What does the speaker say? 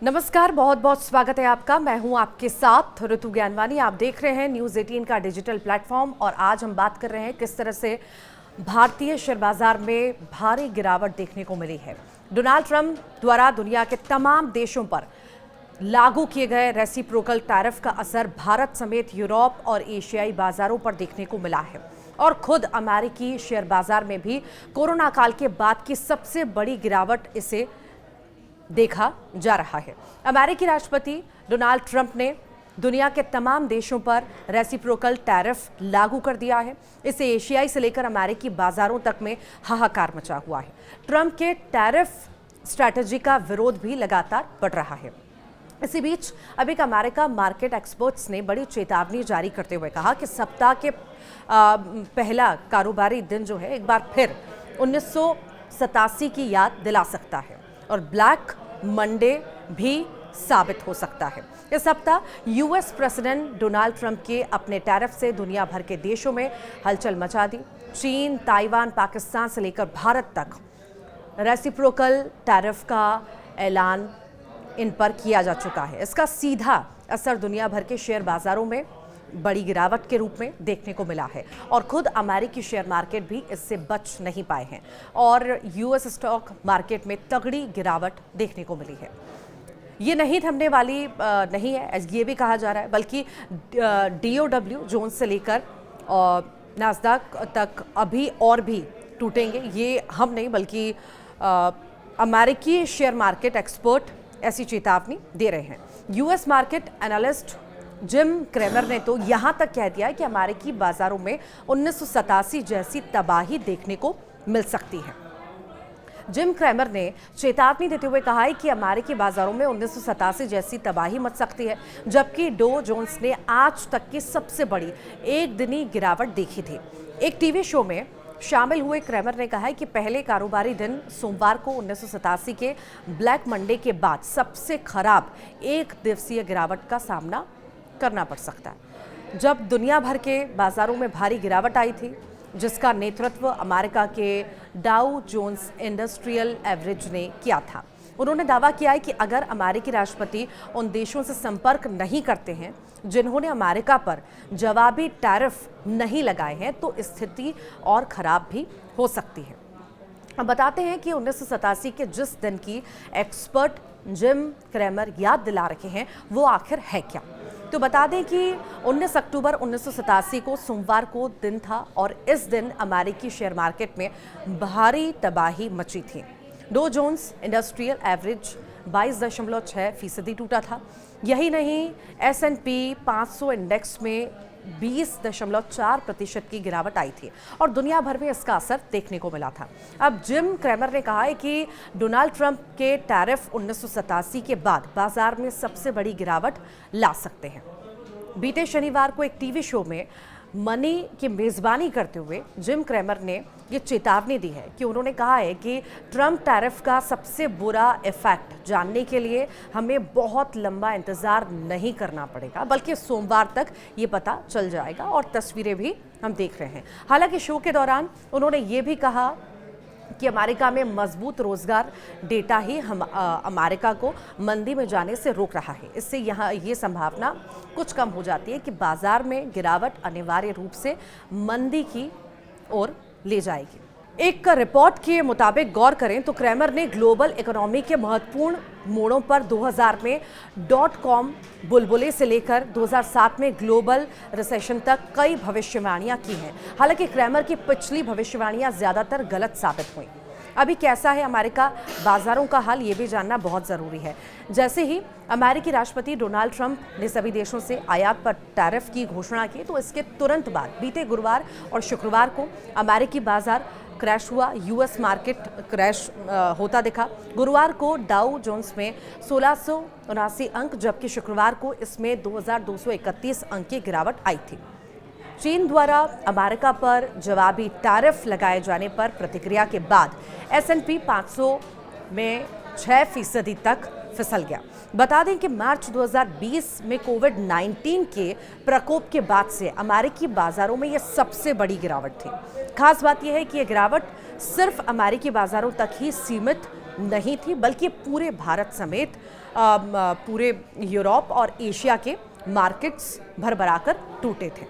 नमस्कार, बहुत बहुत स्वागत है आपका। मैं हूं आपके साथ ऋतु ज्ञानवानी। आप देख रहे हैं न्यूज़ 18 का डिजिटल प्लेटफॉर्म और आज हम बात कर रहे हैं किस तरह से भारतीय शेयर बाजार में भारी गिरावट देखने को मिली है। डोनाल्ड ट्रंप द्वारा दुनिया के तमाम देशों पर लागू किए गए रेसिप्रोकल टैरिफ का असर भारत समेत यूरोप और एशियाई बाजारों पर देखने को मिला है और खुद अमेरिकी शेयर बाजार में भी कोरोना काल के बाद की सबसे बड़ी गिरावट इसे देखा जा रहा है। अमेरिकी राष्ट्रपति डोनाल्ड ट्रंप ने दुनिया के तमाम देशों पर रेसिप्रोकल टैरिफ लागू कर दिया है। इससे एशियाई से लेकर अमेरिकी बाजारों तक में हाहाकार मचा हुआ है। ट्रंप के टैरिफ स्ट्रैटेजी का विरोध भी लगातार बढ़ रहा है। इसी बीच अब एक अमेरिका मार्केट एक्सपर्ट्स ने बड़ी चेतावनी जारी करते हुए कहा कि सप्ताह के पहला कारोबारी दिन जो है एक बार फिर 1987 की याद दिला सकता है और ब्लैक मंडे भी साबित हो सकता है। इस सप्ताह यूएस प्रेसिडेंट डोनाल्ड ट्रंप के अपने टैरिफ से दुनिया भर के देशों में हलचल मचा दी। चीन, ताइवान, पाकिस्तान से लेकर भारत तक रेसिप्रोकल टैरिफ का ऐलान इन पर किया जा चुका है। इसका सीधा असर दुनिया भर के शेयर बाजारों में बड़ी गिरावट के रूप में देखने को मिला है और खुद अमेरिकी शेयर मार्केट भी इससे बच नहीं पाए हैं और यूएस स्टॉक मार्केट में तगड़ी गिरावट देखने को मिली है। ये नहीं थमने वाली नहीं है, ये भी कहा जा रहा है, बल्कि डीओडब्ल्यू जोन्स से लेकर नास्डैक तक अभी और भी टूटेंगे। ये हम नहीं बल्कि अमेरिकी शेयर मार्केट एक्सपर्ट ऐसी चेतावनी दे रहे हैं। US market analyst Jim Cramer ने तो यहां तक कह दिया है कि अमेरिकी बाजारों में 1987 जैसी तबाही देखने को मिल सकती है। जिम क्रेमर ने चेतावनी देते हुए कहा है कि अमेरिकी बाजारों में 1987 जैसी तबाही मच सकती है, जबकि डो जोन्स ने आज तक की सबसे बड़ी एक दिनी गिरावट देखी थी। एक टीवी शो में शामिल हुए क्रेमर ने कहा है कि पहले कारोबारी दिन सोमवार को 1987 के ब्लैक मंडे के बाद सबसे खराब एक दिवसीय गिरावट का सामना करना पड़ सकता है। जब दुनिया भर के बाजारों में भारी गिरावट आई थी, जिसका नेतृत्व अमेरिका के डाउ जोन्स इंडस्ट्रियल एवरेज ने किया था, उन्होंने दावा किया है कि अगर अमेरिकी राष्ट्रपति उन देशों से संपर्क नहीं करते हैं जिन्होंने अमेरिका पर जवाबी टैरिफ नहीं लगाए हैं तो स्थिति और खराब भी हो सकती है। अब बताते हैं कि 1987 के जिस दिन की एक्सपर्ट जिम क्रेमर याद दिला रखे हैं वो आखिर है क्या। तो बता दें कि 19 अक्टूबर 1987 को सोमवार को दिन था और इस दिन अमेरिकी शेयर मार्केट में भारी तबाही मची थी। डो जोन्स इंडस्ट्रियल एवरेज 22.6% टूटा था। यही नहीं, S&P 500 इंडेक्स में 20.4% की गिरावट आई थी और दुनिया भर में इसका असर देखने को मिला था। अब जिम क्रेमर ने कहा है कि डोनाल्ड ट्रंप के टैरिफ 1987 के बाद बाजार में सबसे बड़ी गिरावट ला सकते हैं। बीते शनिवार को एक टीवी शो में मनी की मेज़बानी करते हुए जिम क्रेमर ने ये चेतावनी दी है कि उन्होंने कहा है कि ट्रंप टैरिफ का सबसे बुरा इफेक्ट जानने के लिए हमें बहुत लंबा इंतज़ार नहीं करना पड़ेगा, बल्कि सोमवार तक ये पता चल जाएगा और तस्वीरें भी हम देख रहे हैं। हालांकि शो के दौरान उन्होंने ये भी कहा कि अमेरिका में मजबूत रोजगार डेटा ही अमेरिका को मंदी में जाने से रोक रहा है। इससे यहाँ ये संभावना कुछ कम हो जाती है कि बाजार में गिरावट अनिवार्य रूप से मंदी की ओर ले जाएगी। एक रिपोर्ट के मुताबिक गौर करें तो क्रेमर ने ग्लोबल इकोनॉमी के महत्वपूर्ण मोड़ों पर 2000 में .com बुलबुले से लेकर 2007 में ग्लोबल रिसेशन तक कई भविष्यवाणियां की हैं। हालांकि क्रेमर की पिछली भविष्यवाणियां ज्यादातर गलत साबित हुई। अभी कैसा है अमेरिका बाजारों का हाल, ये भी जानना बहुत ज़रूरी है। जैसे ही अमेरिकी राष्ट्रपति डोनाल्ड ट्रंप ने सभी देशों से आयात पर टैरिफ की घोषणा की तो इसके तुरंत बाद बीते गुरुवार और शुक्रवार को अमेरिकी बाजार क्रैश हुआ। यूएस मार्केट क्रैश होता दिखा। गुरुवार को डाउ जोन्स में 1679 अंक, जबकि शुक्रवार को इसमें 2231 अंक की गिरावट आई थी। चीन द्वारा अमेरिका पर जवाबी टैरिफ लगाए जाने पर प्रतिक्रिया के बाद S&P 500 में 6% तक फिसल गया। बता दें कि मार्च 2020 में कोविड-19 के प्रकोप के बाद से अमेरिकी बाजारों में यह सबसे बड़ी गिरावट थी। खास बात यह है कि यह गिरावट सिर्फ अमेरिकी बाजारों तक ही सीमित नहीं थी, बल्कि पूरे भारत समेत पूरे यूरोप और एशिया के मार्केट्स भरभराकर टूटे थे।